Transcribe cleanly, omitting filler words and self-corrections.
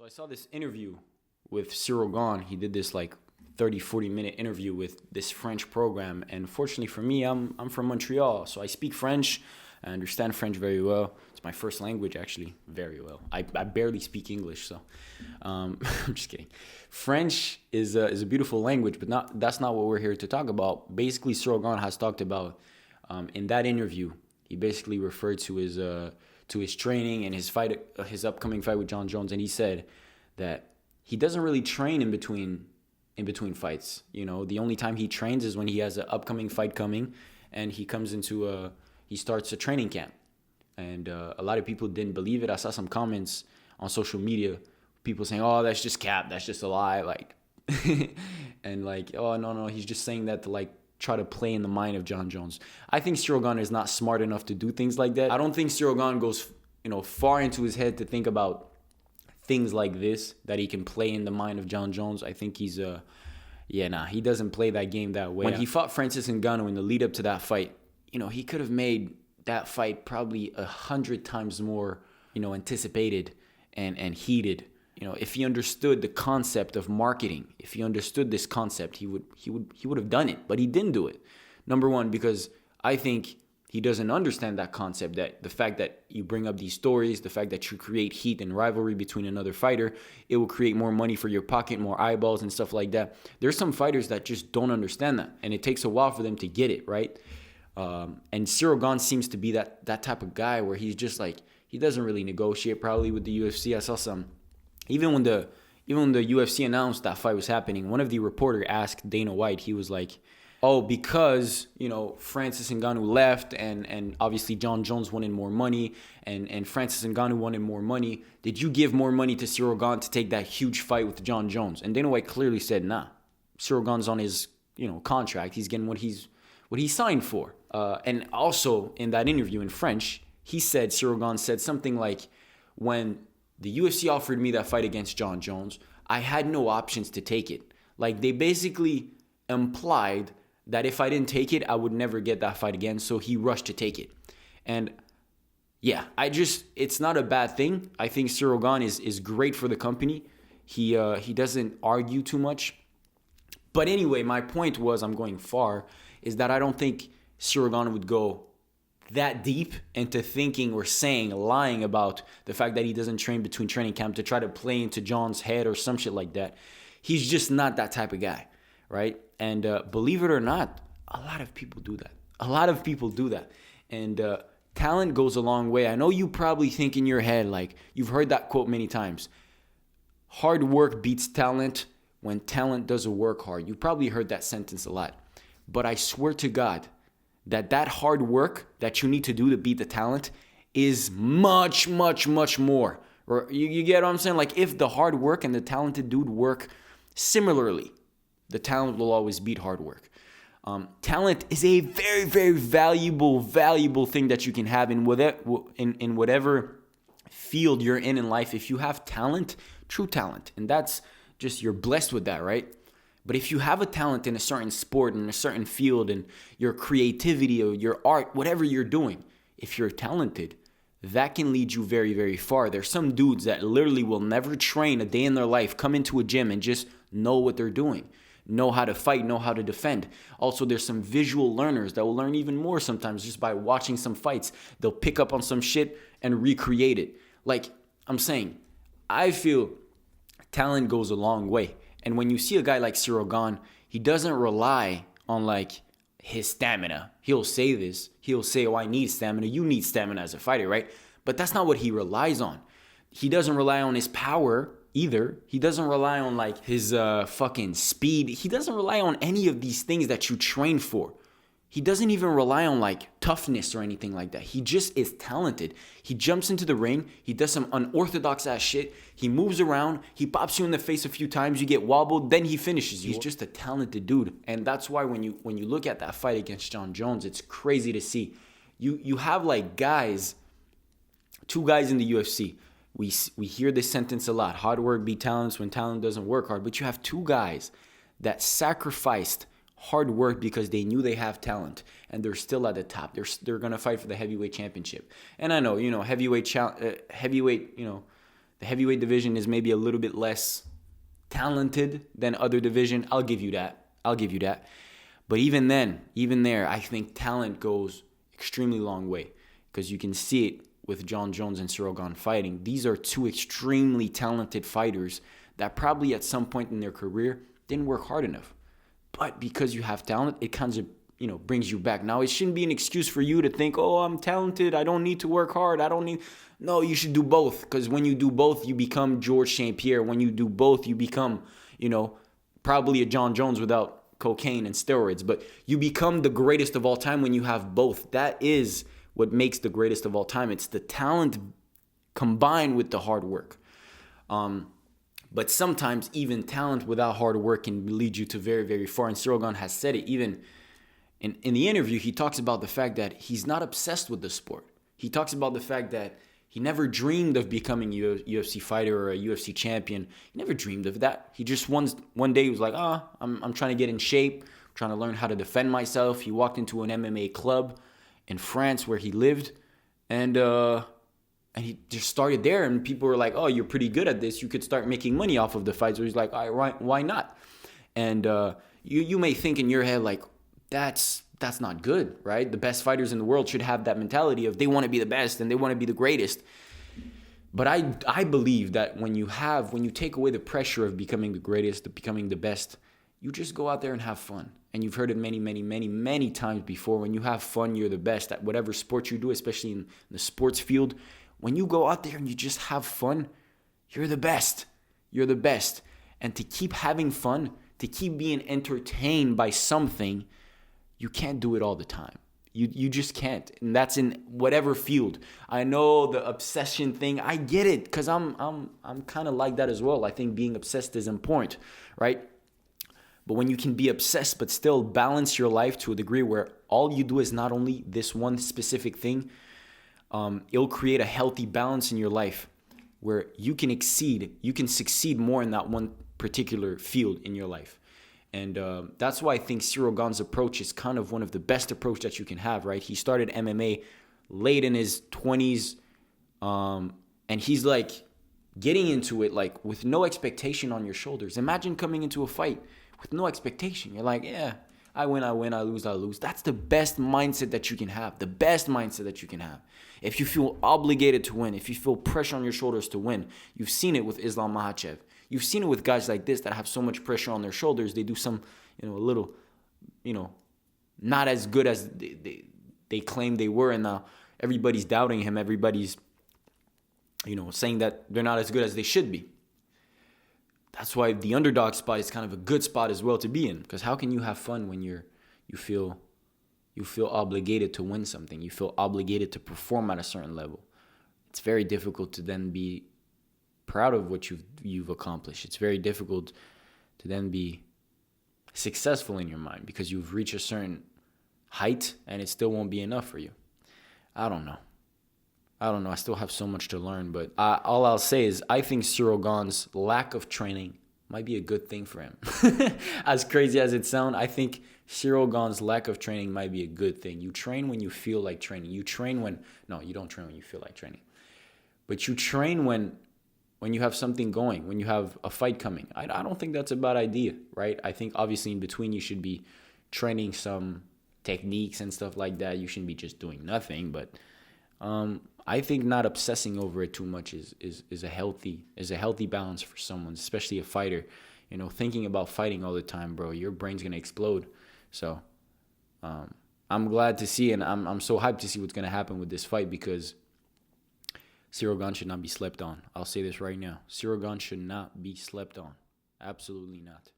So I saw this interview with Ciryl Gane. He did this like 30, 40-minute interview with this French program. And fortunately for me, I'm from Montreal, so I speak French. I understand French very well. It's my first language, actually, very well. I barely speak English, so I'm just kidding. French is a beautiful language, but that's not what we're here to talk about. Basically, Ciryl Gane has talked about in that interview. He basically referred to his training and his upcoming fight with Jon Jones, and he said that he doesn't really train in between fights. You know, the only time he trains is when he has an upcoming fight coming, and he starts a training camp. And a lot of people didn't believe it. I saw some comments on social media, people saying, "Oh, that's just cap. That's just a lie." Like, and like, "Oh, no, he's just saying that to like try to play in the mind of Jon Jones." I think Ciryl Gane is not smart enough to do things like that. I don't think Ciryl Gane goes, far into his head to think about things like this, that he can play in the mind of Jon Jones. I think he's he doesn't play that game that way. When he fought Francis Ngannou in the lead up to that fight, he could have made that fight probably 100 times more, anticipated and heated. If he understood the concept of marketing, if he understood this concept, he would have done it, but he didn't do it. Number one, because I think he doesn't understand that concept, that the fact that you bring up these stories, the fact that you create heat and rivalry between another fighter, it will create more money for your pocket, more eyeballs and stuff like that. There's some fighters that just don't understand that, and it takes a while for them to get it, right? And Ciryl Gane seems to be that type of guy where he's just like, he doesn't really negotiate probably with the UFC. I saw some, even when the UFC announced that fight was happening, one of the reporters asked Dana White, he was like, "Oh, because, Francis Ngannou left and obviously Jon Jones wanted more money and Francis Ngannou wanted more money, did you give more money to Ciryl Gane to take that huge fight with Jon Jones?" And Dana White clearly said, nah. Ciryl Gane's on his, contract. He's getting what he signed for. And also in that interview in French, Ciryl Gane said something like, "When the UFC offered me that fight against Jon Jones, I had no options to take it." Like, they basically implied that if I didn't take it, I would never get that fight again. So he rushed to take it. And yeah, it's not a bad thing. I think Ciryl Gane is great for the company. He doesn't argue too much. But anyway, my point was, I'm going far, is that I don't think Ciryl Gane would go that deep into thinking or lying about the fact that he doesn't train between training camp to try to play into Jon's head or some shit like that. He's just not that type of guy, right? And believe it or not, a lot of people do that. And talent goes a long way. I know you probably think in your head, like, you've heard that quote many times, hard work beats talent when talent doesn't work hard. You probably heard that sentence a lot. But I swear to God that hard work that you need to do to beat the talent is much, much, much more. Or you get what I'm saying? Like, if the hard work and the talented dude work similarly, the talent will always beat hard work. Talent is a very, very valuable thing that you can have in whatever field you're in life. If you have talent, true talent, and that's just, you're blessed with that, right? But if you have a talent in a certain sport, in a certain field, in your creativity or your art, whatever you're doing, if you're talented, that can lead you very, very far. There's some dudes that literally will never train a day in their life, come into a gym and just know what they're doing, know how to fight, know how to defend. Also, there's some visual learners that will learn even more sometimes just by watching some fights. They'll pick up on some shit and recreate it. Like I'm saying, I feel talent goes a long way. And when you see a guy like Ciryl Gane, he doesn't rely on like his stamina. He'll say this. He'll say, "Oh, I need stamina." You need stamina as a fighter, right? But that's not what he relies on. He doesn't rely on his power either. He doesn't rely on like his fucking speed. He doesn't rely on any of these things that you train for. He doesn't even rely on like toughness or anything like that. He just is talented. He jumps into the ring. He does some unorthodox ass shit. He moves around. He pops you in the face a few times. You get wobbled. Then he finishes you. He's just a talented dude. And that's why when you look at that fight against Jon Jones, it's crazy to see. You have like two guys in the UFC. We hear this sentence a lot. Hard work beats talent when talent doesn't work hard. But you have two guys that sacrificed hard work because they knew they have talent, and they're still at the top. They're gonna fight for the heavyweight championship. And I know, heavyweight, The heavyweight division is maybe a little bit less talented than other division. I'll give you that. But even then, even there, I think talent goes extremely long way, because you can see it with Jon Jones and Ciryl Gane fighting. These are two extremely talented fighters that probably at some point in their career didn't work hard enough. But because you have talent, it kind of, brings you back. Now, it shouldn't be an excuse for you to think, oh, I'm talented, I don't need to work hard, No, you should do both, because when you do both, you become George St. Pierre. When you do both, you become, probably a Jon Jones without cocaine and steroids. But you become the greatest of all time when you have both. That is what makes the greatest of all time. It's the talent combined with the hard work. But sometimes even talent without hard work can lead you to very, very far. And Ciryl Gane has said it. Even in the interview, he talks about the fact that he's not obsessed with the sport. He talks about the fact that he never dreamed of becoming a UFC fighter or a UFC champion. He never dreamed of that. He just one day he was like, I'm trying to get in shape, I'm trying to learn how to defend myself. He walked into an MMA club in France where he lived, and he just started there, and people were like, oh, you're pretty good at this, you could start making money off of the fights. So he's like, all right, why not? And you may think in your head, like, that's not good, right? The best fighters in the world should have that mentality of they want to be the best and they want to be the greatest. But I believe that when you take away the pressure of becoming the greatest, of becoming the best, you just go out there and have fun. And you've heard it many, many, many, many times before. When you have fun, you're the best at whatever sport you do, especially in the sports field. When you go out there and you just have fun, you're the best. You're the best. And to keep having fun, to keep being entertained by something, you can't do it all the time. You just can't. And that's in whatever field. I know the obsession thing, I get it, because I'm kind of like that as well. I think being obsessed is important, right? But when you can be obsessed but still balance your life to a degree where all you do is not only this one specific thing, it'll create a healthy balance in your life where you can succeed more in that one particular field in your life. And that's why I think Ciryl Gane's approach is kind of one of the best approach that you can have, right? He started MMA late in his 20s, and he's like getting into it like with no expectation on your shoulders. Imagine coming into a fight with no expectation. You're like, yeah, I win, I lose. That's the best mindset that you can have. The best mindset that you can have. If you feel obligated to win, if you feel pressure on your shoulders to win, you've seen it with Islam Makhachev. You've seen it with guys like this that have so much pressure on their shoulders. They do some, a little, not as good as they claim they were. And now everybody's doubting him. Everybody's, saying that they're not as good as they should be. That's why the underdog spot is kind of a good spot as well to be in. Because how can you have fun when you feel obligated to win something? You feel obligated to perform at a certain level. It's very difficult to then be proud of what you've accomplished. It's very difficult to then be successful in your mind because you've reached a certain height and it still won't be enough for you. I don't know. I still have so much to learn, but all I'll say is I think Ciryl Gane's lack of training might be a good thing for him. As crazy as it sounds, I think Ciryl Gane's lack of training might be a good thing. You train when you feel like training. You don't train when you feel like training. But you train when you have something going, when you have a fight coming. I don't think that's a bad idea, right? I think obviously in between you should be training some techniques and stuff like that. You shouldn't be just doing nothing, but I think not obsessing over it too much is a healthy balance for someone, especially a fighter. Thinking about fighting all the time, bro, your brain's gonna explode. So I'm glad to see, and I'm so hyped to see what's gonna happen with this fight because Ciryl Gane should not be slept on. I'll say this right now. Ciryl Gane should not be slept on. Absolutely not.